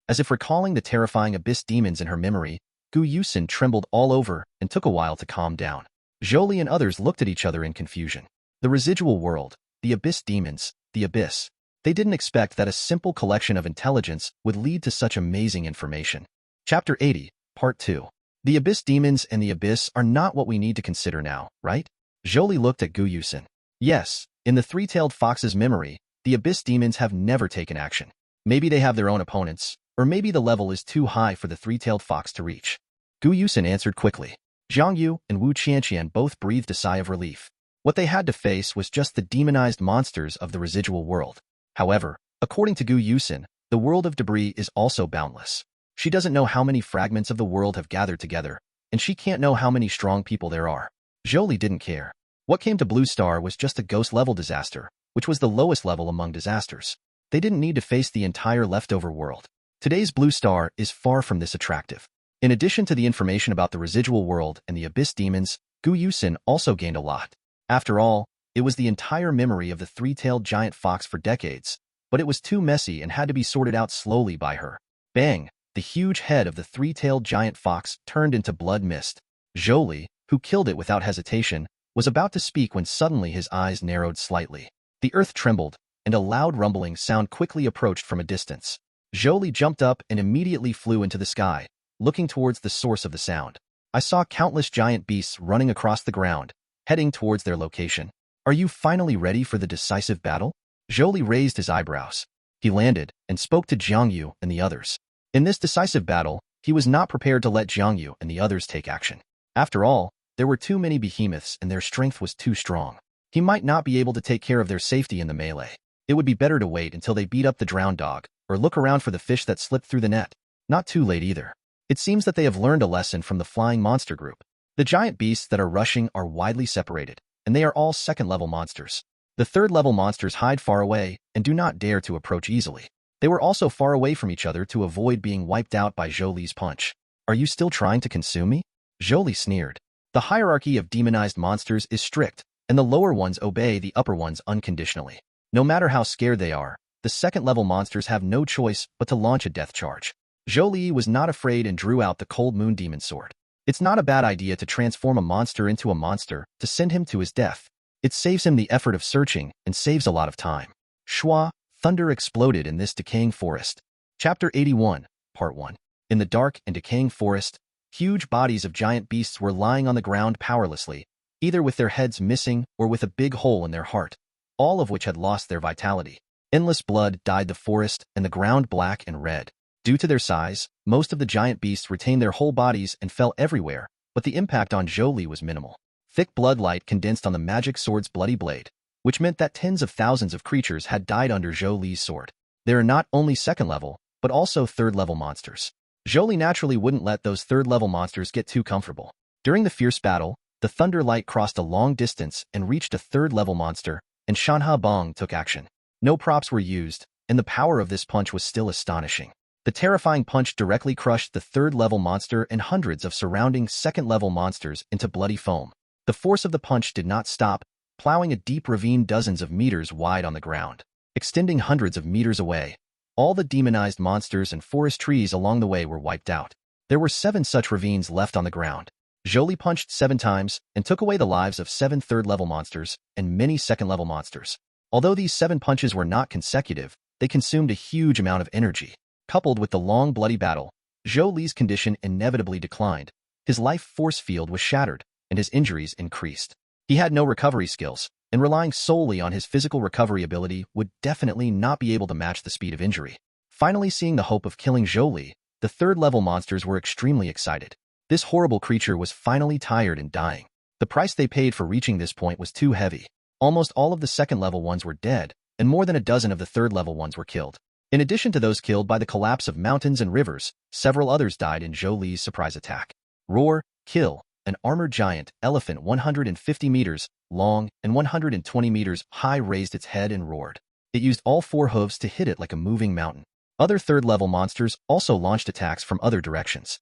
As if recalling the terrifying Abyss demons in her memory, Gu Yusin trembled all over and took a while to calm down. Zhou Li and others looked at each other in confusion. The residual world, the Abyss demons, the Abyss. They didn't expect that a simple collection of intelligence would lead to such amazing information. Chapter 80, Part 2. The Abyss demons and the Abyss are not what we need to consider now, right? Zhou Li looked at Gu Yusin. Yes, in the three-tailed fox's memory, the Abyss demons have never taken action. Maybe they have their own opponents, or maybe the level is too high for the three-tailed fox to reach. Gu Yusin answered quickly. Zhang Yu and Wu Qianqian both breathed a sigh of relief. What they had to face was just the demonized monsters of the residual world. However, according to Gu Yusin, the world of debris is also boundless. She doesn't know how many fragments of the world have gathered together, and she can't know how many strong people there are. Zhou Li didn't care. What came to Blue Star was just a ghost-level disaster, which was the lowest level among disasters. They didn't need to face the entire leftover world. Today's Blue Star is far from this attractive. In addition to the information about the residual world and the Abyss demons, Gu Yusin also gained a lot. After all, it was the entire memory of the three-tailed giant fox for decades, but it was too messy and had to be sorted out slowly by her. Bang! The huge head of the three-tailed giant fox turned into blood mist. Zhou Li, who killed it without hesitation, was about to speak when suddenly his eyes narrowed slightly. The earth trembled, and a loud rumbling sound quickly approached from a distance. Zhou Li jumped up and immediately flew into the sky, looking towards the source of the sound. I saw countless giant beasts running across the ground, heading towards their location. Are you finally ready for the decisive battle? Zhou Li raised his eyebrows. He landed and spoke to Jiang Yu and the others. In this decisive battle, he was not prepared to let Jiang Yu and the others take action. After all, there were too many behemoths and their strength was too strong. He might not be able to take care of their safety in the melee. It would be better to wait until they beat up the drowned dog, or look around for the fish that slipped through the net. Not too late either. It seems that they have learned a lesson from the flying monster group. The giant beasts that are rushing are widely separated, and they are all second-level monsters. The third-level monsters hide far away and do not dare to approach easily. They were also far away from each other to avoid being wiped out by Zhou Li's punch. Are you still trying to consume me? Zhou Li sneered. The hierarchy of demonized monsters is strict, and the lower ones obey the upper ones unconditionally. No matter how scared they are, the second-level monsters have no choice but to launch a death charge. Zhou Li was not afraid and drew out the Cold Moon Demon Sword. It's not a bad idea to transform a monster into a monster to send him to his death. It saves him the effort of searching and saves a lot of time. Shua, thunder exploded in this decaying forest. Chapter 81, Part 1. In the dark and decaying forest, huge bodies of giant beasts were lying on the ground powerlessly, either with their heads missing or with a big hole in their heart, all of which had lost their vitality. Endless blood dyed the forest and the ground black and red. Due to their size, most of the giant beasts retained their whole bodies and fell everywhere, but the impact on Zhou Li was minimal. Thick blood light condensed on the magic sword's bloody blade, which meant that tens of thousands of creatures had died under Zhou Li's sword. They are not only second-level, but also third-level monsters. Zhou Li naturally wouldn't let those third-level monsters get too comfortable. During the fierce battle, the thunder light crossed a long distance and reached a third-level monster, and Shanha Bong took action. No props were used, and the power of this punch was still astonishing. The terrifying punch directly crushed the third-level monster and hundreds of surrounding second-level monsters into bloody foam. The force of the punch did not stop, plowing a deep ravine dozens of meters wide on the ground. Extending hundreds of meters away, all the demonized monsters and forest trees along the way were wiped out. There were 7 such ravines left on the ground. Zhou Li punched 7 times and took away the lives of 7 third-level monsters and many second-level monsters. Although these 7 punches were not consecutive, they consumed a huge amount of energy. Coupled with the long bloody battle, Zhou Li's condition inevitably declined. His life force field was shattered, and his injuries increased. He had no recovery skills, and relying solely on his physical recovery ability would definitely not be able to match the speed of injury. Finally seeing the hope of killing Zhou Li, the third-level monsters were extremely excited. This horrible creature was finally tired and dying. The price they paid for reaching this point was too heavy. Almost all of the second-level ones were dead, and more than a dozen of the third-level ones were killed. In addition to those killed by the collapse of mountains and rivers, several others died in Zhou Li's surprise attack. Roar, kill, an armored giant elephant 150 meters long and 120 meters high raised its head and roared. It used all 4 hooves to hit it like a moving mountain. Other third-level monsters also launched attacks from other directions.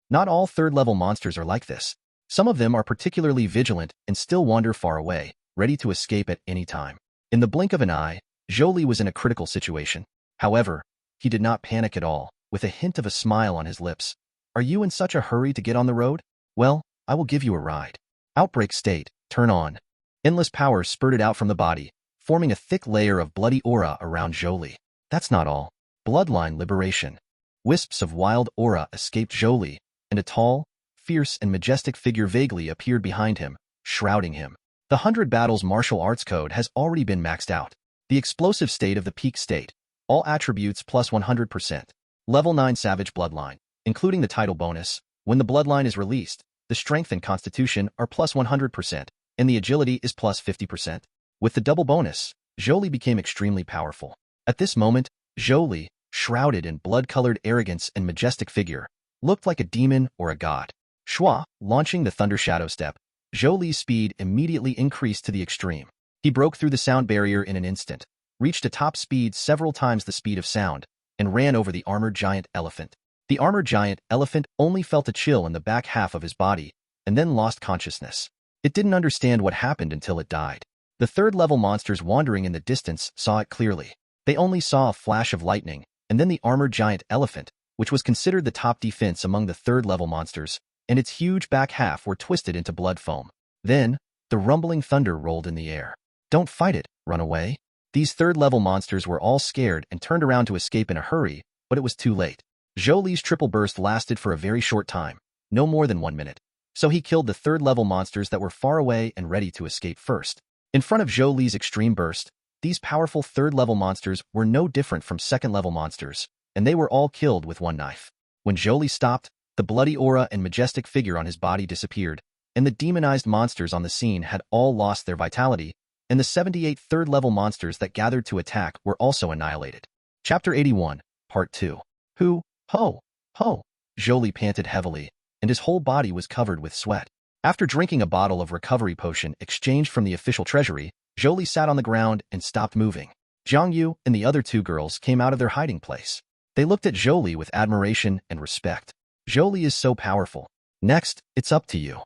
Not all third-level monsters are like this. Some of them are particularly vigilant and still wander far away, ready to escape at any time. In the blink of an eye, Zhou Li was in a critical situation. However, he did not panic at all, with a hint of a smile on his lips. Are you in such a hurry to get on the road? Well, I will give you a ride. Outbreak state, turn on. Endless power spurted out from the body, forming a thick layer of bloody aura around Zhou Li. That's not all. Bloodline liberation. Wisps of wild aura escaped Zhou Li, and a tall, fierce and majestic figure vaguely appeared behind him, shrouding him. The 100 Battles martial arts code has already been maxed out. The explosive state of the peak state. All attributes plus 100%. Level 9 Savage Bloodline, including the title bonus. When the bloodline is released, the strength and constitution are plus 100%, and the agility is plus 50%. With the double bonus, Zhou Li became extremely powerful. At this moment, Zhou Li, shrouded in blood-colored arrogance and majestic figure, looked like a demon or a god. Shua, launching the Thunder Shadow Step, Zhou Li's speed immediately increased to the extreme. He broke through the sound barrier in an instant, reached a top speed several times the speed of sound, and ran over the armored giant elephant. The armored giant elephant only felt a chill in the back half of his body, and then lost consciousness. It didn't understand what happened until it died. The third-level monsters wandering in the distance saw it clearly. They only saw a flash of lightning, and then the armored giant elephant, which was considered the top defense among the third-level monsters, and its huge back half were twisted into blood foam. Then, the rumbling thunder rolled in the air. Don't fight it, run away. These third-level monsters were all scared and turned around to escape in a hurry, but it was too late. Zhou Li's triple burst lasted for a very short time, no more than 1 minute. So he killed the third-level monsters that were far away and ready to escape first. In front of Zhou Li's extreme burst, These powerful third-level monsters were no different from second-level monsters, and they were all killed with one knife. When Zhou Li stopped, the bloody aura and majestic figure on his body disappeared, and the demonized monsters on the scene had all lost their vitality, and the 78 third-level monsters that gathered to attack were also annihilated. Chapter 81, Part 2. Ho! Ho! Zhou Li panted heavily, and his whole body was covered with sweat. After drinking a bottle of recovery potion exchanged from the official treasury, Zhou Li sat on the ground and stopped moving. Zhang Yu and the other two girls came out of their hiding place. They looked at Zhou Li with admiration and respect. Zhou Li is so powerful. Next, it's up to you.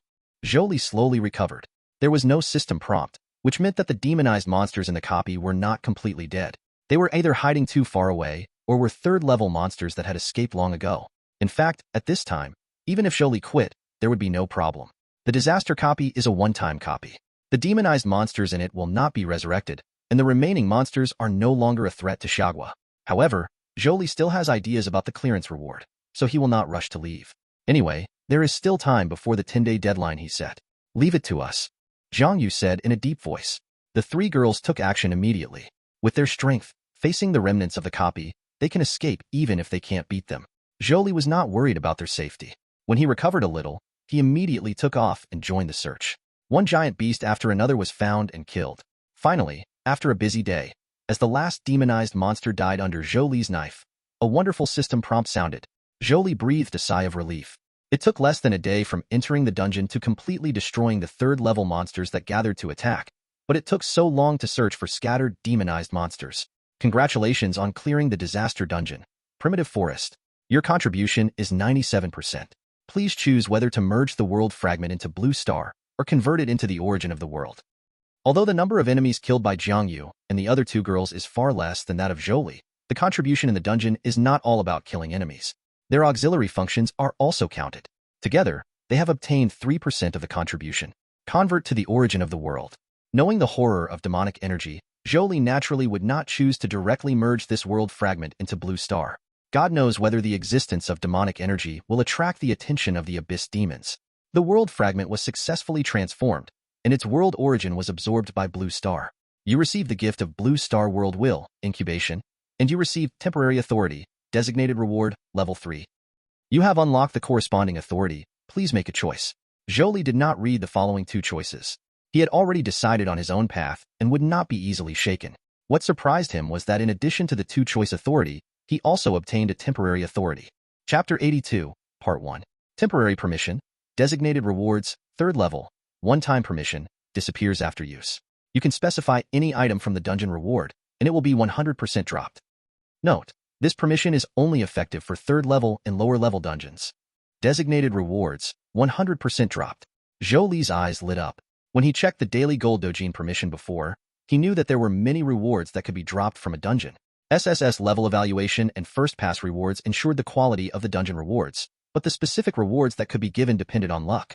Zhou Li slowly recovered. There was no system prompt, which meant that the demonized monsters in the copy were not completely dead. They were either hiding too far away, or were third-level monsters that had escaped long ago. In fact, at this time, even if Zhou Li quit, there would be no problem. The disaster copy is a one-time copy. The demonized monsters in it will not be resurrected, and the remaining monsters are no longer a threat to Xiagua. However, Zhou Li still has ideas about the clearance reward, so he will not rush to leave. Anyway, there is still time before the 10-day deadline he set. Leave it to us, Zhang Yu said in a deep voice. The three girls took action immediately. With their strength, facing the remnants of the copy, they can escape even if they can't beat them. Zhou Li was not worried about their safety. When he recovered a little, he immediately took off and joined the search. One giant beast after another was found and killed. Finally, after a busy day, as the last demonized monster died under Zhou Li's knife, a wonderful system prompt sounded. Zhou Li breathed a sigh of relief. It took less than a day from entering the dungeon to completely destroying the third-level monsters that gathered to attack, but it took so long to search for scattered, demonized monsters. Congratulations on clearing the disaster dungeon. Primitive Forest. Your contribution is 97%. Please choose whether to merge the world fragment into Blue Star or convert it into the origin of the world. Although the number of enemies killed by Zhang Yu and the other two girls is far less than that of Zhou Li, the contribution in the dungeon is not all about killing enemies. Their auxiliary functions are also counted. Together, they have obtained 3% of the contribution. Convert to the origin of the world. Knowing the horror of demonic energy, Zhou Li naturally would not choose to directly merge this world fragment into Blue Star. God knows whether the existence of demonic energy will attract the attention of the Abyss demons. The world fragment was successfully transformed, and its world origin was absorbed by Blue Star. You receive the gift of Blue Star World Will, Incubation, and you receive Temporary Authority, Designated Reward, Level 3. You have unlocked the corresponding authority. Please make a choice. Zhou Li did not read the following two choices. He had already decided on his own path and would not be easily shaken. What surprised him was that in addition to the two-choice authority, he also obtained a temporary authority. Chapter 82, Part 1. Temporary Permission. Designated Rewards, 3rd level. One-time permission, disappears after use. You can specify any item from the dungeon reward, and it will be 100% dropped. Note, this permission is only effective for 3rd level and lower level dungeons. Designated Rewards, 100% dropped. Zhou Li's eyes lit up. When he checked the daily gold dojin permission before, he knew that there were many rewards that could be dropped from a dungeon. SSS level evaluation and first pass rewards ensured the quality of the dungeon rewards, but the specific rewards that could be given depended on luck.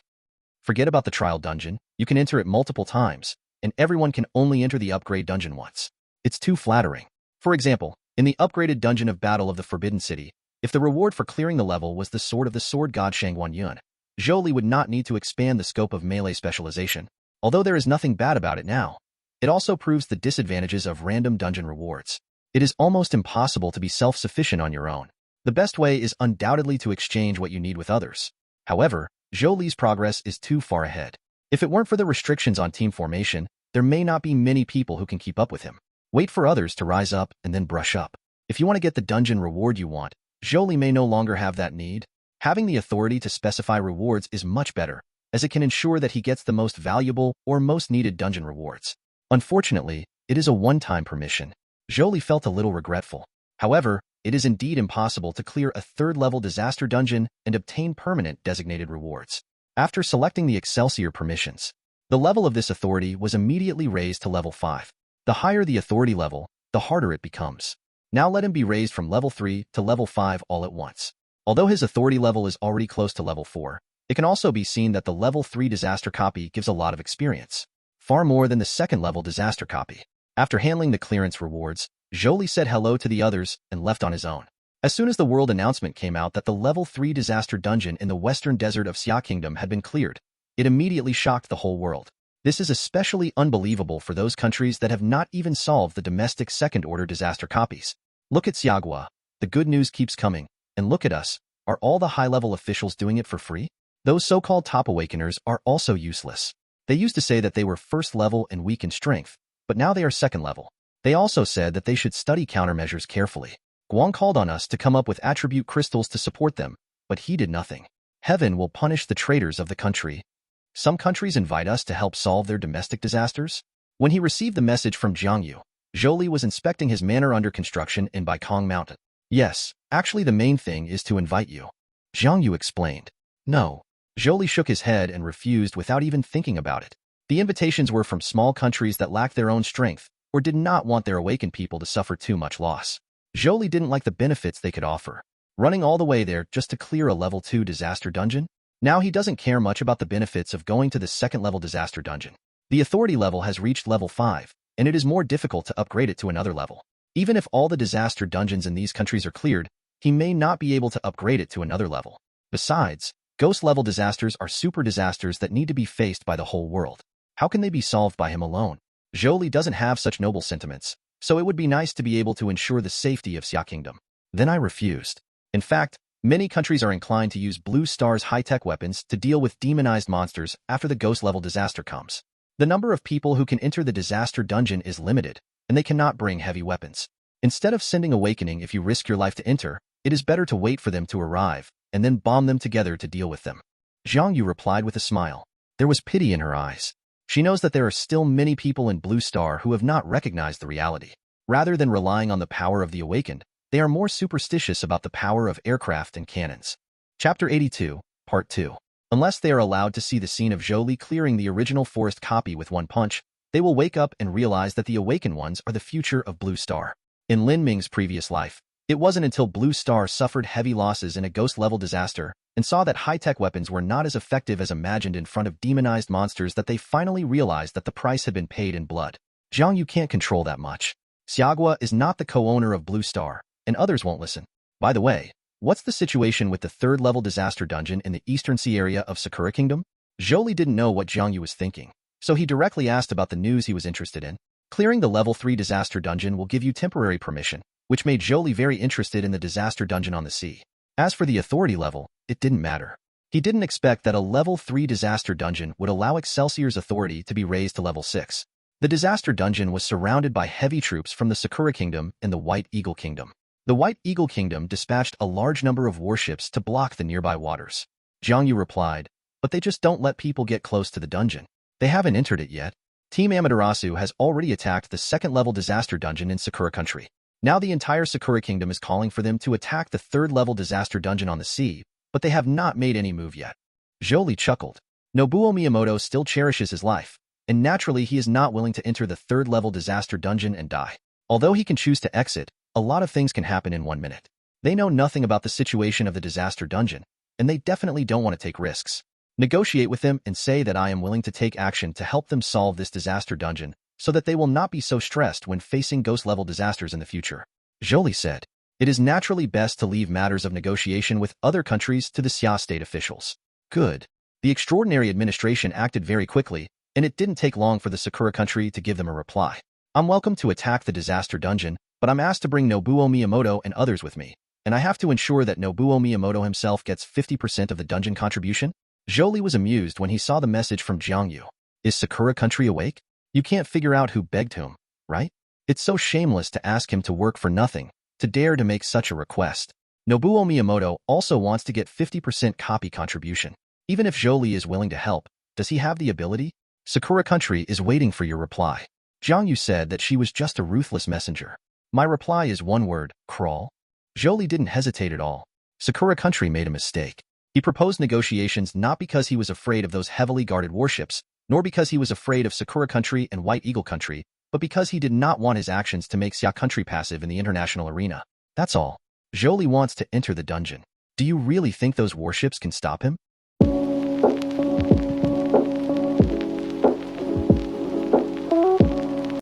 Forget about the trial dungeon, you can enter it multiple times, and everyone can only enter the upgrade dungeon once. It's too flattering. For example, in the upgraded dungeon of Battle of the Forbidden City, if the reward for clearing the level was the sword of the sword god Shangguan Yun, Zhou Li would not need to expand the scope of melee specialization. Although there is nothing bad about it now, it also proves the disadvantages of random dungeon rewards. It is almost impossible to be self-sufficient on your own. The best way is undoubtedly to exchange what you need with others. However, Zhou Li's progress is too far ahead. If it weren't for the restrictions on team formation, there may not be many people who can keep up with him. Wait for others to rise up and then brush up. If you want to get the dungeon reward you want, Zhou Li may no longer have that need. Having the authority to specify rewards is much better, as it can ensure that he gets the most valuable or most needed dungeon rewards. Unfortunately, it is a one-time permission. Zhou Li felt a little regretful. However, it is indeed impossible to clear a 3rd-level disaster dungeon and obtain permanent designated rewards. After selecting the Excelsior permissions, the level of this authority was immediately raised to level 5. The higher the authority level, the harder it becomes. Now let him be raised from level 3 to level 5 all at once. Although his authority level is already close to level 4, it can also be seen that the level 3 disaster copy gives a lot of experience, far more than the 2nd-level disaster copy. After handling the clearance rewards, Zhou Li said hello to the others and left on his own. As soon as the world announcement came out that the level 3 disaster dungeon in the western desert of Xia Kingdom had been cleared, it immediately shocked the whole world. This is especially unbelievable for those countries that have not even solved the domestic second-order disaster copies. Look at Xiagua. The good news keeps coming. And look at us. Are all the high-level officials doing it for free? Those so-called top awakeners are also useless. They used to say that they were first level and weak in strength, but now they are second level. They also said that they should study countermeasures carefully. Guang called on us to come up with attribute crystals to support them, but he did nothing. Heaven will punish the traitors of the country. Some countries invite us to help solve their domestic disasters. When he received the message from Zhou Li, Zhou Li was inspecting his manor under construction in Baikong Mountain. Yes, actually the main thing is to invite you. Zhou Li explained. No. Zhou Li shook his head and refused without even thinking about it. The invitations were from small countries that lacked their own strength or did not want their awakened people to suffer too much loss. Zhou Li didn't like the benefits they could offer. Running all the way there just to clear a level 2 disaster dungeon? Now he doesn't care much about the benefits of going to the second-level disaster dungeon. The authority level has reached level 5, and it is more difficult to upgrade it to another level. Even if all the disaster dungeons in these countries are cleared, he may not be able to upgrade it to another level. Besides, ghost-level disasters are super disasters that need to be faced by the whole world. How can they be solved by him alone? Zhou Li doesn't have such noble sentiments, so it would be nice to be able to ensure the safety of Xia Kingdom. Then I refused. In fact, many countries are inclined to use Blue Star's high-tech weapons to deal with demonized monsters after the ghost-level disaster comes. The number of people who can enter the disaster dungeon is limited, and they cannot bring heavy weapons. Instead of sending awakening if you risk your life to enter, it is better to wait for them to arrive, and then bomb them together to deal with them. Zhang Yu replied with a smile. There was pity in her eyes. She knows that there are still many people in Blue Star who have not recognized the reality. Rather than relying on the power of the awakened, they are more superstitious about the power of aircraft and cannons. Chapter 82, Part 2. Unless they are allowed to see the scene of Zhou Li clearing the original forest copy with one punch, they will wake up and realize that the awakened ones are the future of Blue Star. In Lin Ming's previous life, it wasn't until Blue Star suffered heavy losses in a ghost-level disaster and saw that high-tech weapons were not as effective as imagined in front of demonized monsters that they finally realized that the price had been paid in blood. Zhang Yu can't control that much. Xiagua is not the co-owner of Blue Star, and others won't listen. By the way, what's the situation with the third-level disaster dungeon in the Eastern Sea area of Sakura Kingdom? Zhou Li didn't know what Zhang Yu was thinking, so he directly asked about the news he was interested in. Clearing the level 3 disaster dungeon will give you temporary permission, which made Zhou Li very interested in the disaster dungeon on the sea. As for the authority level, it didn't matter. He didn't expect that a level 3 disaster dungeon would allow Excelsior's authority to be raised to level 6. The disaster dungeon was surrounded by heavy troops from the Sakura Kingdom and the White Eagle Kingdom. The White Eagle Kingdom dispatched a large number of warships to block the nearby waters. Zhang Yu replied, but they just don't let people get close to the dungeon. They haven't entered it yet. Team Amaterasu has already attacked the second-level disaster dungeon in Sakura Country. Now the entire Sakura Kingdom is calling for them to attack the third-level disaster dungeon on the sea, but they have not made any move yet. Zhou Li chuckled. Nobuo Miyamoto still cherishes his life, and naturally he is not willing to enter the third-level disaster dungeon and die. Although he can choose to exit, a lot of things can happen in 1 minute. They know nothing about the situation of the disaster dungeon, and they definitely don't want to take risks. Negotiate with them and say that I am willing to take action to help them solve this disaster dungeon so that they will not be so stressed when facing ghost-level disasters in the future. Zhou Li said, it is naturally best to leave matters of negotiation with other countries to the Xia state officials. Good. The extraordinary administration acted very quickly, and it didn't take long for the Sakura country to give them a reply. I'm welcome to attack the disaster dungeon, but I'm asked to bring Nobuo Miyamoto and others with me, and I have to ensure that Nobuo Miyamoto himself gets 50% of the dungeon contribution? Zhou Li was amused when he saw the message from Zhang Yu. Is Sakura country awake? You can't figure out who begged whom, right? It's so shameless to ask him to work for nothing, to dare to make such a request. Nobuo Miyamoto also wants to get 50% copy contribution. Even if Zhou Li is willing to help, does he have the ability? Sakura country is waiting for your reply. Zhang Yu said that she was just a ruthless messenger. My reply is one word, crawl. Zhou Li didn't hesitate at all. Sakura country made a mistake. He proposed negotiations not because he was afraid of those heavily guarded warships, nor because he was afraid of Sakura country and White Eagle country, but because he did not want his actions to make Xia country passive in the international arena. That's all. Zhou Li wants to enter the dungeon. Do you really think those warships can stop him?